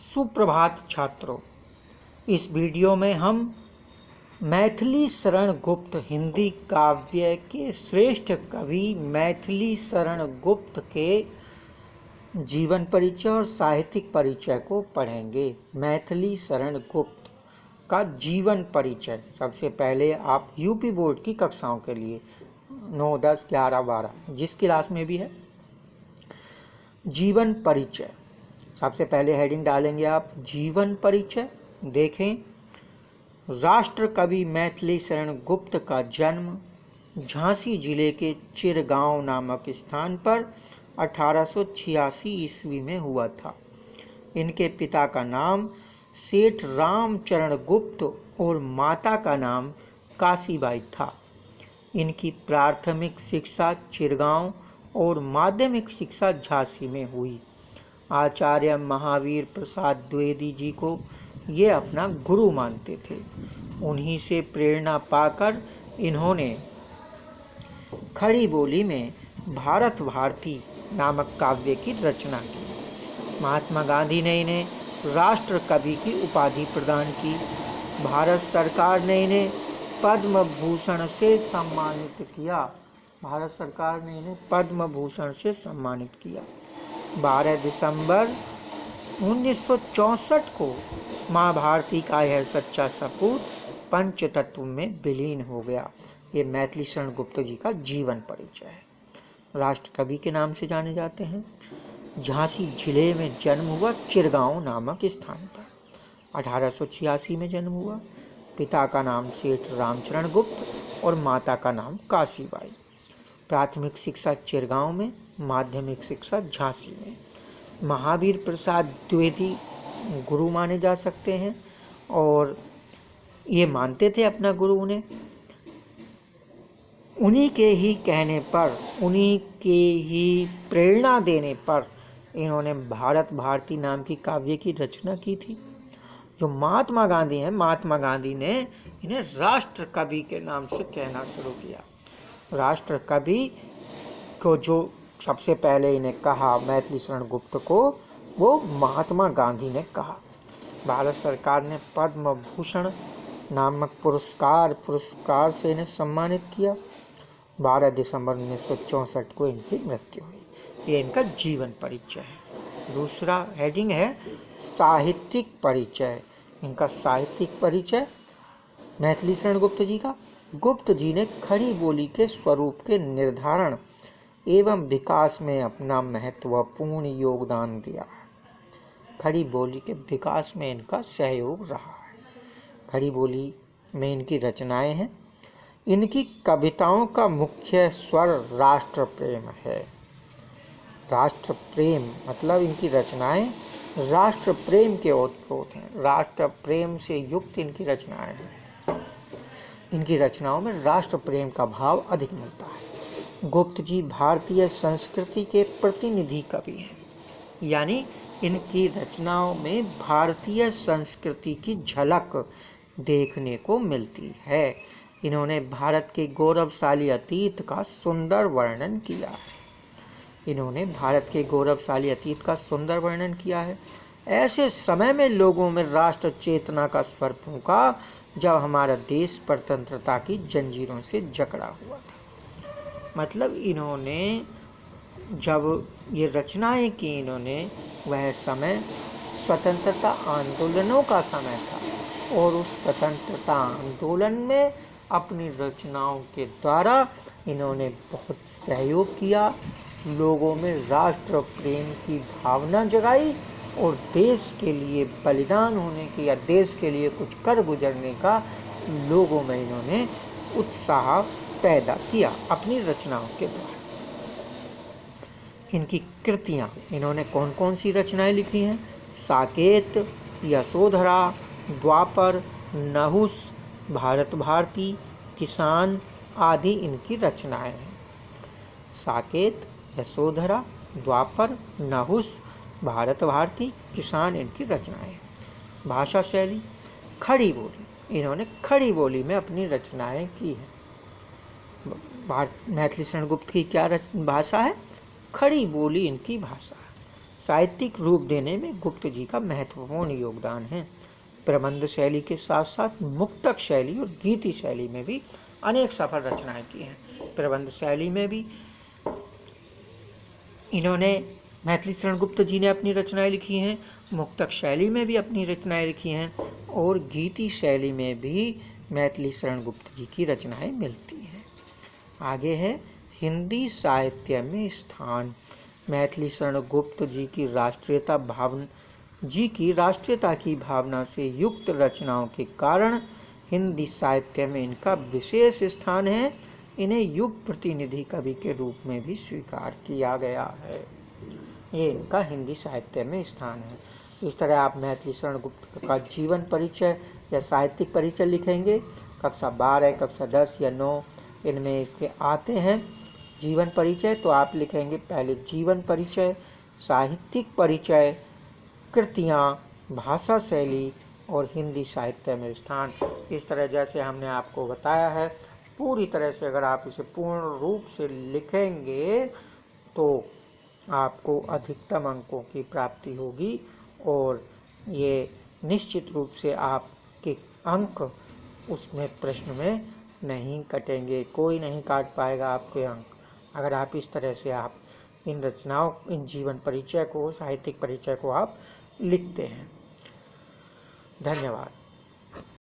सुप्रभात छात्रों, इस वीडियो में हम मैथिली शरण गुप्त हिंदी काव्य के श्रेष्ठ कवि मैथिली शरण गुप्त के जीवन परिचय और साहित्यिक परिचय को पढ़ेंगे। मैथिली शरण गुप्त का जीवन परिचय सबसे पहले आप यूपी बोर्ड की कक्षाओं के लिए 9, 10, 11, 12 जिस क्लास में भी है, जीवन परिचय सबसे पहले हेडिंग डालेंगे आप जीवन परिचय। देखें, राष्ट्र कवि मैथिली शरण गुप्त का जन्म झांसी जिले के चिरगांव नामक स्थान पर 1886 ईस्वी में हुआ था। इनके पिता का नाम सेठ रामचरण गुप्त और माता का नाम काशीबाई था। इनकी प्राथमिक शिक्षा चिरगांव और माध्यमिक शिक्षा झांसी में हुई। आचार्य महावीर प्रसाद द्विवेदी जी को ये अपना गुरु मानते थे। उन्हीं से प्रेरणा पाकर इन्होंने खड़ी बोली में भारत भारती नामक काव्य की रचना की। महात्मा गांधी ने इन्हें राष्ट्र कवि की उपाधि प्रदान की। भारत सरकार ने इन्हें पद्म भूषण से सम्मानित किया। भारत सरकार ने इन्हें पद्म भूषण से सम्मानित किया। 12 दिसंबर 1964 को माँ भारती का यह सच्चा सपूत पंचतत्व में विलीन हो गया। ये मैथिली शरण गुप्त जी का जीवन परिचय है। राष्ट्र कवि के नाम से जाने जाते हैं। झांसी जिले में जन्म हुआ चिरगांव नामक स्थान पर। 1886 में जन्म हुआ। पिता का नाम सेठ रामचरण गुप्त और माता का नाम काशीबाई। प्राथमिक शिक्षा चिरगांव में, माध्यमिक शिक्षा झांसी में। महावीर प्रसाद द्विवेदी गुरु माने जा सकते हैं और ये मानते थे अपना गुरु उन्हें। उन्हीं के ही कहने पर, उन्हीं के ही प्रेरणा देने पर इन्होंने भारत भारती नाम की काव्य की रचना की थी। जो महात्मा गांधी हैं, महात्मा गांधी ने इन्हें राष्ट्र कवि के नाम से कहना शुरू किया। राष्ट्र कवि को जो सबसे पहले इन्हें कहा मैथिली शरण गुप्त को, वो महात्मा गांधी ने कहा। भारत सरकार ने पद्म भूषण नामक पुरस्कार से इन्हें सम्मानित किया। 12 दिसंबर 1964 को इनकी मृत्यु हुई। ये इनका जीवन परिचय है। दूसरा हेडिंग है साहित्यिक परिचय। इनका साहित्यिक परिचय मैथिली शरण गुप्त जी का। गुप्त जी ने खड़ी बोली के स्वरूप के निर्धारण एवं विकास में अपना महत्वपूर्ण योगदान दिया है। खड़ी बोली के विकास में इनका सहयोग रहा है। खड़ी बोली में इनकी रचनाएं हैं। इनकी कविताओं का मुख्य स्वर राष्ट्र प्रेम है। राष्ट्र प्रेम मतलब इनकी रचनाएं राष्ट्र प्रेम के ओतप्रोत हैं। राष्ट्र प्रेम से युक्त इनकी रचनाएं हैं। इनकी रचनाओं में राष्ट्र प्रेम का भाव अधिक मिलता है। गुप्त जी भारतीय संस्कृति के प्रतिनिधि कवि हैं, यानी इनकी रचनाओं में भारतीय संस्कृति की झलक देखने को मिलती है। इन्होंने भारत के गौरवशाली अतीत का सुंदर वर्णन किया है। इन्होंने भारत के गौरवशाली अतीत का सुंदर वर्णन किया है। ऐसे समय में लोगों में राष्ट्र चेतना का स्वर फूंका जब हमारा देश स्वतंत्रता की जंजीरों से जकड़ा हुआ था। मतलब इन्होंने जब ये रचनाएं की, इन्होंने वह समय स्वतंत्रता आंदोलनों का समय था और उस स्वतंत्रता आंदोलन में अपनी रचनाओं के द्वारा इन्होंने बहुत सहयोग किया। लोगों में राष्ट्र प्रेम की भावना जगाई और देश के लिए बलिदान होने की या देश के लिए कुछ कर गुजरने का लोगों में इन्होंने उत्साह पैदा किया अपनी रचनाओं के द्वारा। इनकी कृतियाँ, इन्होंने कौन कौन सी रचनाएं लिखी हैं? साकेत, यशोधरा, द्वापर, नहुस, भारत भारती, किसान आदि इनकी रचनाएं हैं। साकेत, यशोधरा, द्वापर, नहुस, भारत भारती, किसान इनकी रचनाएं हैं। भाषा शैली खड़ी बोली। इन्होंने खड़ी बोली में अपनी रचनाएं की हैं। मैथिली शरण गुप्त की क्या भाषा है? खड़ी बोली इनकी भाषा है। साहित्यिक रूप देने में गुप्त जी का महत्वपूर्ण योगदान है। प्रबंध शैली के साथ साथ मुक्तक शैली और गीति शैली में भी अनेक सफल रचनाएं की हैं। प्रबंध शैली में भी इन्होंने मैथिली शरण गुप्त जी ने अपनी रचनाएं लिखी हैं, मुक्तक शैली में भी अपनी रचनाएं लिखी हैं और गीति शैली में भी मैथिली शरण गुप्त जी की रचनाएं मिलती हैं। आगे है हिंदी साहित्य में स्थान। मैथिली शरण गुप्त जी की राष्ट्रीयता की भावना से युक्त रचनाओं के कारण हिंदी साहित्य में इनका विशेष स्थान है। इन्हें युग प्रतिनिधि कवि के रूप में भी स्वीकार किया गया है। ये इनका हिंदी साहित्य में स्थान है। इस तरह आप मैथिली शरण गुप्त का जीवन परिचय या साहित्यिक परिचय लिखेंगे। कक्षा 12, कक्षा 10 या 9 इनमें इसके आते हैं जीवन परिचय, तो आप लिखेंगे पहले जीवन परिचय, साहित्यिक परिचय, कृतियाँ, भाषा शैली और हिंदी साहित्य में स्थान। इस तरह जैसे हमने आपको बताया है, पूरी तरह से अगर आप इसे पूर्ण रूप से लिखेंगे तो आपको अधिकतम अंकों की प्राप्ति होगी और ये निश्चित रूप से आपके अंक उसमें प्रश्न में नहीं कटेंगे, कोई नहीं काट पाएगा आपके अंक अगर आप इस तरह से आप इन रचनाओं, इन जीवन परिचय को, साहित्यिक परिचय को आप लिखते हैं। धन्यवाद।